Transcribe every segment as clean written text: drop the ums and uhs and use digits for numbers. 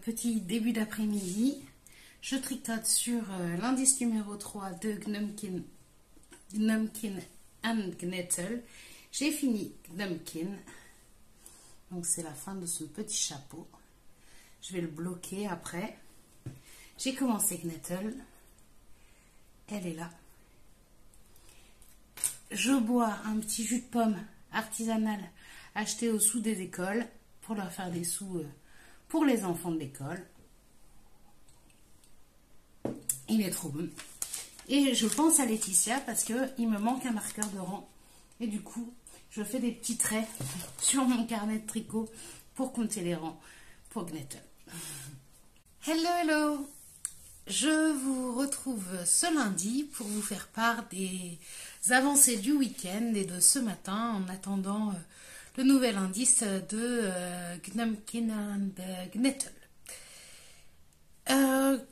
petit début d'après-midi. Je tricote sur l'indice numéro 3 de Gnomkin and Gnettel. J'ai fini Gnomkin. Donc c'est la fin de ce petit chapeau. Je vais le bloquer après. J'ai commencé Gnettel. Elle est là. Je bois un petit jus de pomme artisanal acheté au sous des écoles pour leur faire des sous pour les enfants de l'école. Il est trop bon. Et je pense à Laetitia parce qu'il me manque un marqueur de rang. Et du coup, je fais des petits traits sur mon carnet de tricot pour compter les rangs pour Gnettel. Hello, hello! Je vous retrouve ce lundi pour vous faire part des avancées du week-end et de ce matin en attendant le nouvel indice de Gnomkin and Gnettel.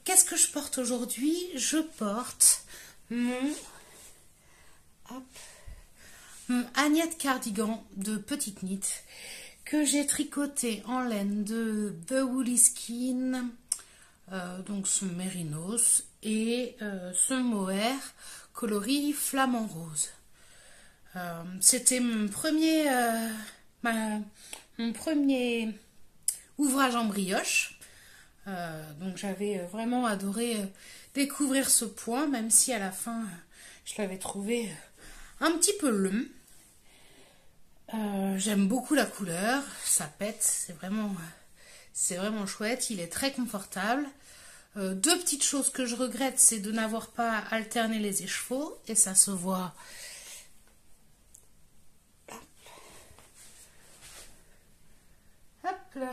Qu'est-ce que je porte aujourd'hui? Je porte mon Agnette cardigan de petite knit que j'ai tricoté en laine de The Woolly Skin, donc son mérinos et son mohair coloris flamant rose. C'était mon premier ouvrage en brioche. Donc j'avais vraiment adoré découvrir ce point, même si à la fin je l'avais trouvé un petit peu long. J'aime beaucoup la couleur, ça pète, c'est vraiment chouette, il est très confortable. Deux petites choses que je regrette, c'est de n'avoir pas alterné les écheveaux, et ça se voit. Hop là.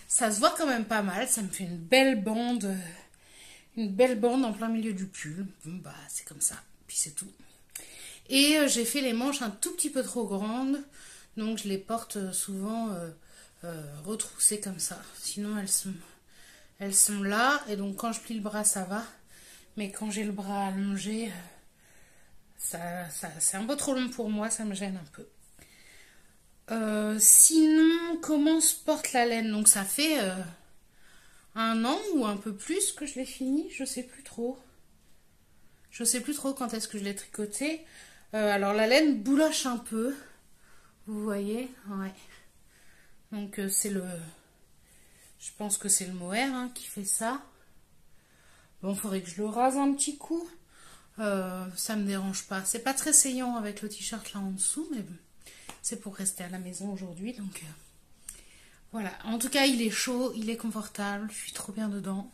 Ça se voit quand même pas mal, ça me fait une belle bande en plein milieu du pull. Bon bah c'est comme ça, puis c'est tout. Et j'ai fait les manches un tout petit peu trop grandes, donc je les porte souvent retroussées comme ça. Sinon elles sont là, et donc quand je plie le bras ça va, mais quand j'ai le bras allongé, c'est un peu trop long pour moi, ça me gêne un peu. Sinon, comment se porte la laine? Donc ça fait 1 an ou un peu plus que je l'ai fini, je sais plus trop. Je sais plus trop quand est-ce que je l'ai tricoté. Alors la laine bouloche un peu, vous voyez, ouais. Donc je pense que c'est le mohair qui fait ça. Bon, il faudrait que je le rase un petit coup. Ça me dérange pas. C'est pas très saillant avec le t-shirt là en dessous, mais bon. C'est pour rester à la maison aujourd'hui, donc voilà. En tout cas, il est chaud, il est confortable, je suis trop bien dedans.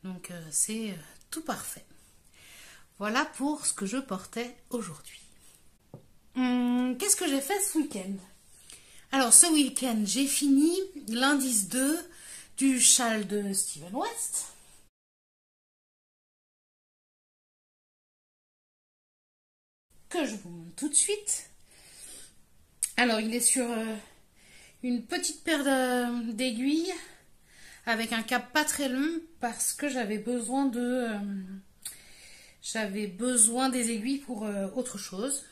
Donc c'est tout parfait. Voilà pour ce que je portais aujourd'hui. Qu'est-ce que j'ai fait ce week-end? Alors ce week-end, j'ai fini l'indice 2 du châle de Steven West. Que je vous montre tout de suite. Alors, il est sur une petite paire d'aiguilles avec un cap pas très long parce que j'avais besoin des aiguilles pour autre chose.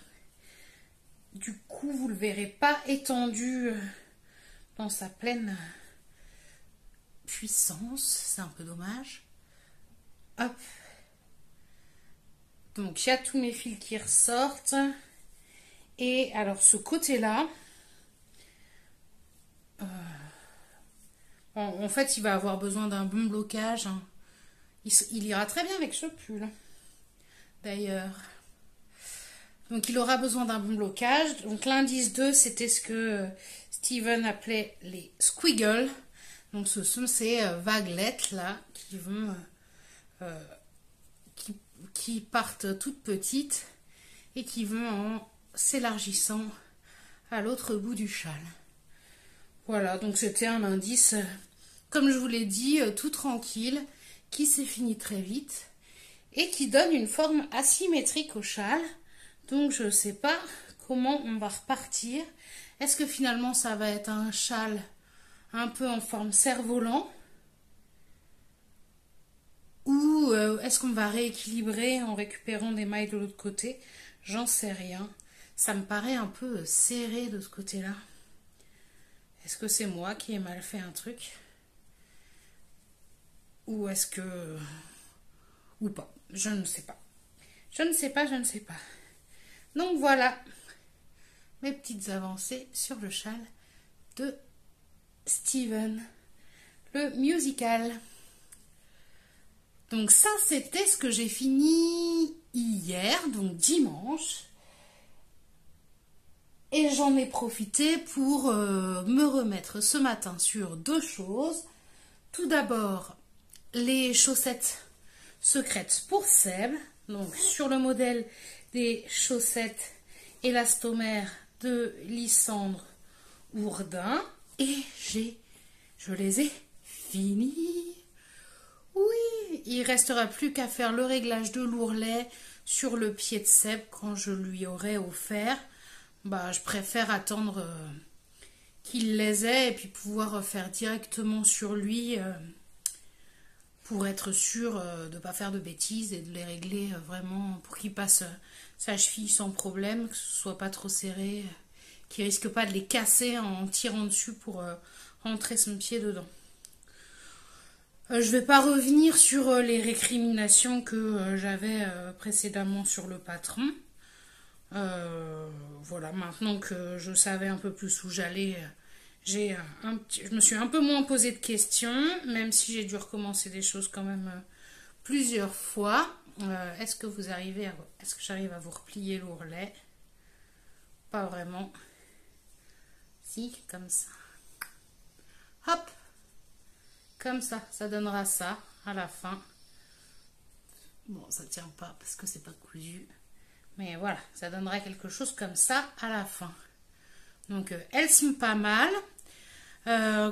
Du coup, vous le verrez pas étendu dans sa pleine puissance. C'est un peu dommage. Hop. Donc, il y a tous mes fils qui ressortent. Et alors ce côté-là, en fait il va avoir besoin d'un bon blocage. Il ira très bien avec ce pull, d'ailleurs. Donc il aura besoin d'un bon blocage. Donc l'indice 2, c'était ce que Steven appelait les squiggles. Donc ce sont ces vaguelettes là qui partent toutes petites et qui vont en s'élargissant à l'autre bout du châle. Voilà, donc c'était un indice, comme je vous l'ai dit, tout tranquille, qui s'est fini très vite et qui donne une forme asymétrique au châle. Donc je ne sais pas comment on va repartir. Est-ce que finalement ça va être un châle un peu en forme cerf-volant, ou est-ce qu'on va rééquilibrer en récupérant des mailles de l'autre côté? J'en sais rien. Ça me paraît un peu serré de ce côté-là. Est-ce que c'est moi qui ai mal fait un truc? Ou est-ce que... Ou pas? Je ne sais pas. Je ne sais pas, je ne sais pas. Donc voilà mes petites avancées sur le châle de Steven, le musical. Donc ça, c'était ce que j'ai fini hier, donc dimanche. Et j'en ai profité pour me remettre ce matin sur deux choses. Tout d'abord, les chaussettes secrètes pour Seb. Donc sur le modèle des chaussettes élastomères de Lysandre Ourdin. Et je les ai finies. Oui, il restera plus qu'à faire le réglage de l'ourlet sur le pied de Seb quand je lui aurai offert. Bah, je préfère attendre qu'il les ait et puis pouvoir faire directement sur lui pour être sûr de ne pas faire de bêtises et de les régler vraiment pour qu'il passe sa cheville sans problème, que ce soit pas trop serré, qu'il risque pas de les casser en tirant dessus pour rentrer son pied dedans. Je vais pas revenir sur les récriminations que j'avais précédemment sur le patron. Voilà, maintenant que je savais un peu plus où j'allais, je me suis un peu moins posé de questions, même si j'ai dû recommencer des choses quand même plusieurs fois. Est-ce que j'arrive à vous replier l'ourlet? Pas vraiment. Si, comme ça. Hop, comme ça donnera ça à la fin. Bon, ça tient pas parce que c'est pas cousu. Mais voilà, ça donnera quelque chose comme ça à la fin. Donc, elles sont pas mal.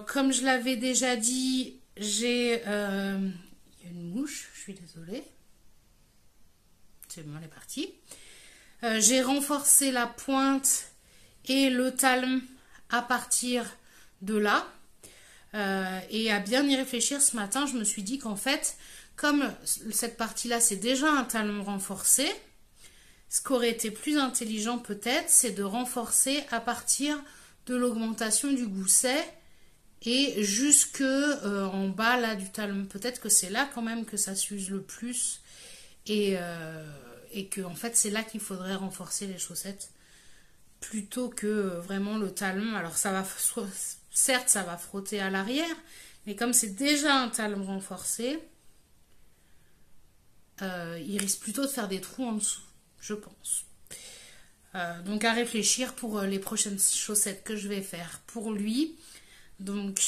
Comme je l'avais déjà dit, j'ai... il y a une mouche, je suis désolée. C'est bon, elle est partie. J'ai renforcé la pointe et le talon à partir de là. Et à bien y réfléchir ce matin, je me suis dit qu'en fait, comme cette partie-là, c'est déjà un talon renforcé, ce qui aurait été plus intelligent peut-être, c'est de renforcer à partir de l'augmentation du gousset et jusque en bas là du talon. Peut-être que c'est là quand même que ça s'use le plus et que en fait c'est là qu'il faudrait renforcer les chaussettes plutôt que vraiment le talon. Alors ça va, certes ça va frotter à l'arrière, mais comme c'est déjà un talon renforcé, il risque plutôt de faire des trous en dessous, je pense. Donc à réfléchir pour les prochaines chaussettes que je vais faire pour lui. Donc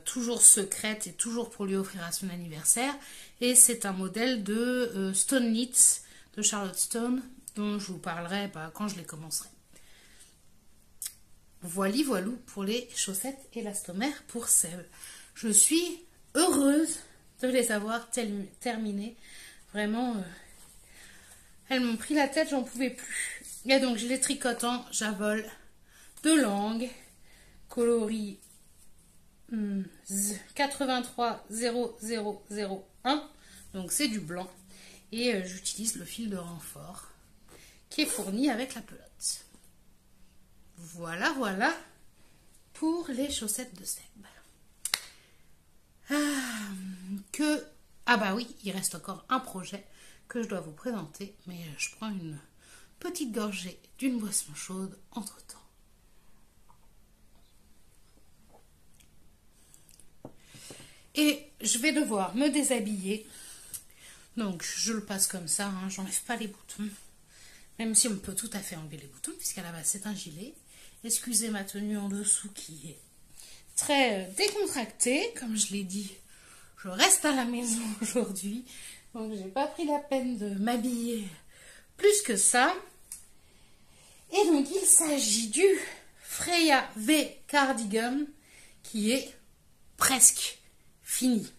toujours secrète et toujours pour lui offrir à son anniversaire. Et c'est un modèle de Stone Knits de Charlotte Stone dont je vous parlerai quand je les commencerai. Voilou pour les chaussettes élastomères pour Seb. Je suis heureuse de les avoir terminées. Vraiment, elles m'ont pris la tête, j'en pouvais plus. Et donc, je les tricote en javol de langue, coloris 830001. Donc, c'est du blanc. Et j'utilise le fil de renfort qui est fourni avec la pelote. Voilà pour les chaussettes de Seb. Ah bah oui, il reste encore un projet que je dois vous présenter, mais je prends une petite gorgée d'une boisson chaude entre temps. Et je vais devoir me déshabiller. Donc je le passe comme ça, hein, j'enlève pas les boutons. Même si on peut tout à fait enlever les boutons, puisqu'à la base c'est un gilet. Excusez ma tenue en dessous qui est très décontractée, comme je l'ai dit. Je reste à la maison aujourd'hui, donc j'ai pas pris la peine de m'habiller plus que ça. Et donc il s'agit du Freya V Cardigan qui est presque fini.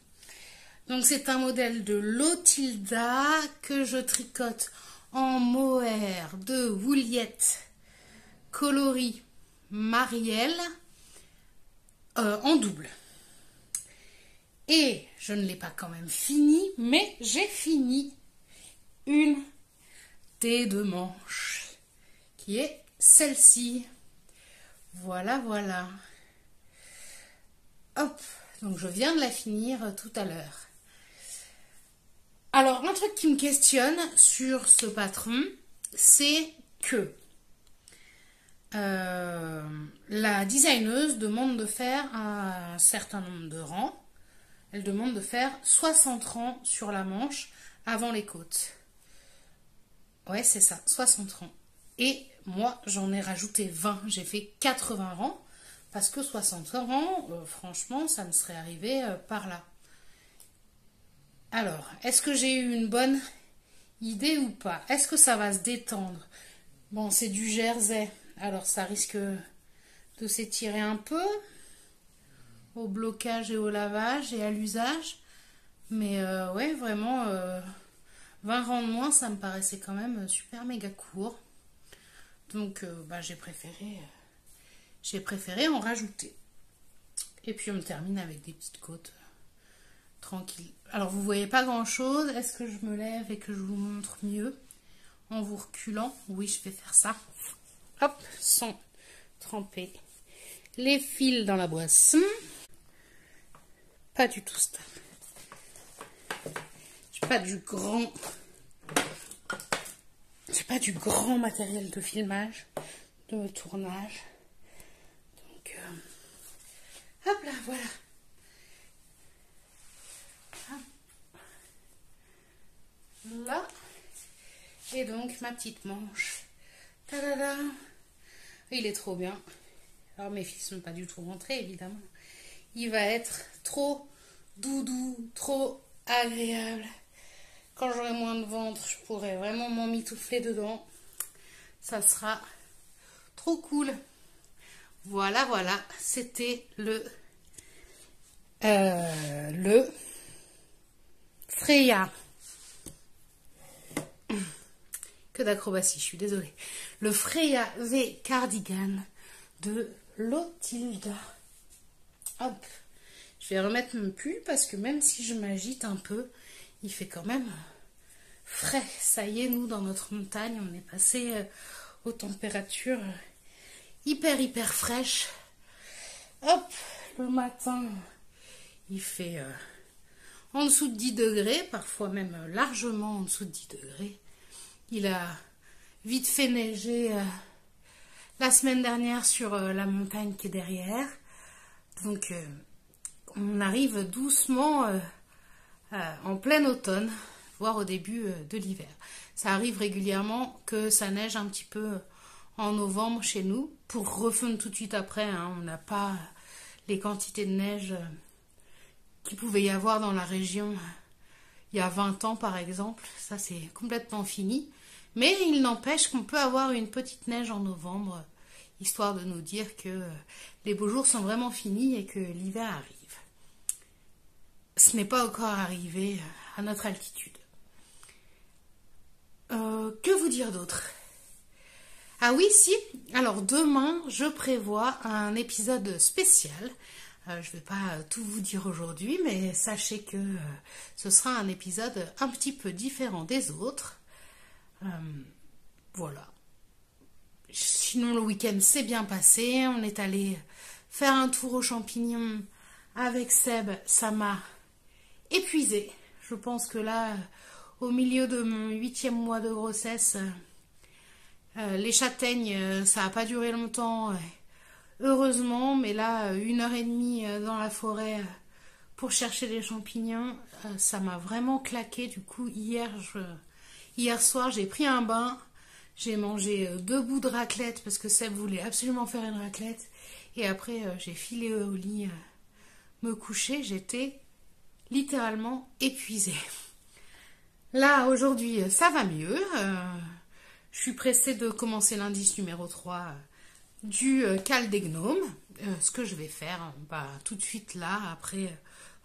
Donc c'est un modèle de Lotilda que je tricote en mohair de Wouliette coloris Marielle en double. Et je ne l'ai pas quand même fini, mais j'ai fini une des deux manches, qui est celle-ci. Voilà. Hop, donc je viens de la finir tout à l'heure. Alors, un truc qui me questionne sur ce patron, c'est que la designeuse demande de faire un certain nombre de rangs. Elle demande de faire 60 rangs sur la manche avant les côtes. Ouais, c'est ça, 60 rangs. Et moi, j'en ai rajouté 20. J'ai fait 80 rangs parce que 60 rangs, franchement, ça me serait arrivé par là. Alors, est-ce que j'ai eu une bonne idée ou pas? Est-ce que ça va se détendre? Bon, c'est du jersey, alors ça risque de s'étirer un peu au blocage et au lavage et à l'usage. Mais ouais, vraiment, 20 rangs de moins, ça me paraissait quand même super méga court. Donc, j'ai préféré en rajouter. Et puis, on me termine avec des petites côtes. Tranquille. Alors, vous voyez pas grand chose. Est-ce que je me lève et que je vous montre mieux en vous reculant? Oui, je vais faire ça. Hop, sans tremper les fils dans la boisson. Pas du tout stable. J'ai pas du grand matériel de filmage, de tournage. Donc, hop là, voilà. Là, et donc ma petite manche. Tadada. Il est trop bien. Alors mes fils ne sont pas du tout rentrés, évidemment. Il va être trop doudou, trop agréable. Quand j'aurai moins de ventre, je pourrai vraiment m'emmitoufler dedans. Ça sera trop cool. Voilà, voilà. C'était le Freya. Que d'acrobatie, je suis désolée. Le Freya V Cardigan de Lotilda. Hop. Je vais remettre mon pull parce que même si je m'agite un peu, il fait quand même frais. Ça y est, nous, dans notre montagne, on est passé aux températures hyper fraîches. Hop, le matin, il fait en dessous de 10 degrés, parfois même largement en dessous de 10 degrés. Il a vite fait neiger la semaine dernière sur la montagne qui est derrière. Donc, on arrive doucement en plein automne, voire au début de l'hiver. Ça arrive régulièrement que ça neige un petit peu en novembre chez nous, pour refondre tout de suite après. Hein. On n'a pas les quantités de neige qu'il pouvait y avoir dans la région il y a 20 ans, par exemple. Ça, c'est complètement fini. Mais il n'empêche qu'on peut avoir une petite neige en novembre, histoire de nous dire que les beaux jours sont vraiment finis et que l'hiver arrive. Ce n'est pas encore arrivé à notre altitude. Que vous dire d'autre? Ah oui, si. Alors demain, je prévois un épisode spécial. Je ne vais pas tout vous dire aujourd'hui, mais sachez que ce sera un épisode un petit peu différent des autres. Voilà. Sinon, le week-end s'est bien passé. On est allé faire un tour aux champignons avec Seb. Ça m'a épuisée. Je pense que là, au milieu de mon 8e mois de grossesse, les châtaignes, ça n'a pas duré longtemps. Heureusement, mais là, 1h30 dans la forêt pour chercher des champignons, ça m'a vraiment claqué. Du coup, hier soir, j'ai pris un bain, j'ai mangé 2 bouts de raclette parce que Seb voulait absolument faire une raclette. Et après, j'ai filé au lit me coucher. J'étais littéralement épuisée. Là, aujourd'hui, ça va mieux. Je suis pressée de commencer l'indice numéro 3 du Cal des Gnomes. Ce que je vais faire tout de suite là, après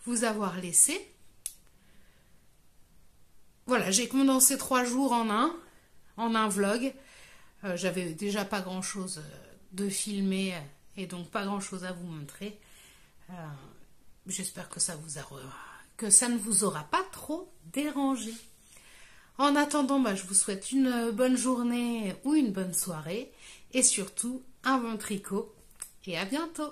vous avoir laissé. Voilà, j'ai condensé 3 jours en un vlog. J'avais déjà pas grand chose de filmer et donc pas grand chose à vous montrer. J'espère que ça ne vous aura pas trop dérangé. En attendant, je vous souhaite une bonne journée ou une bonne soirée et surtout un bon tricot et à bientôt.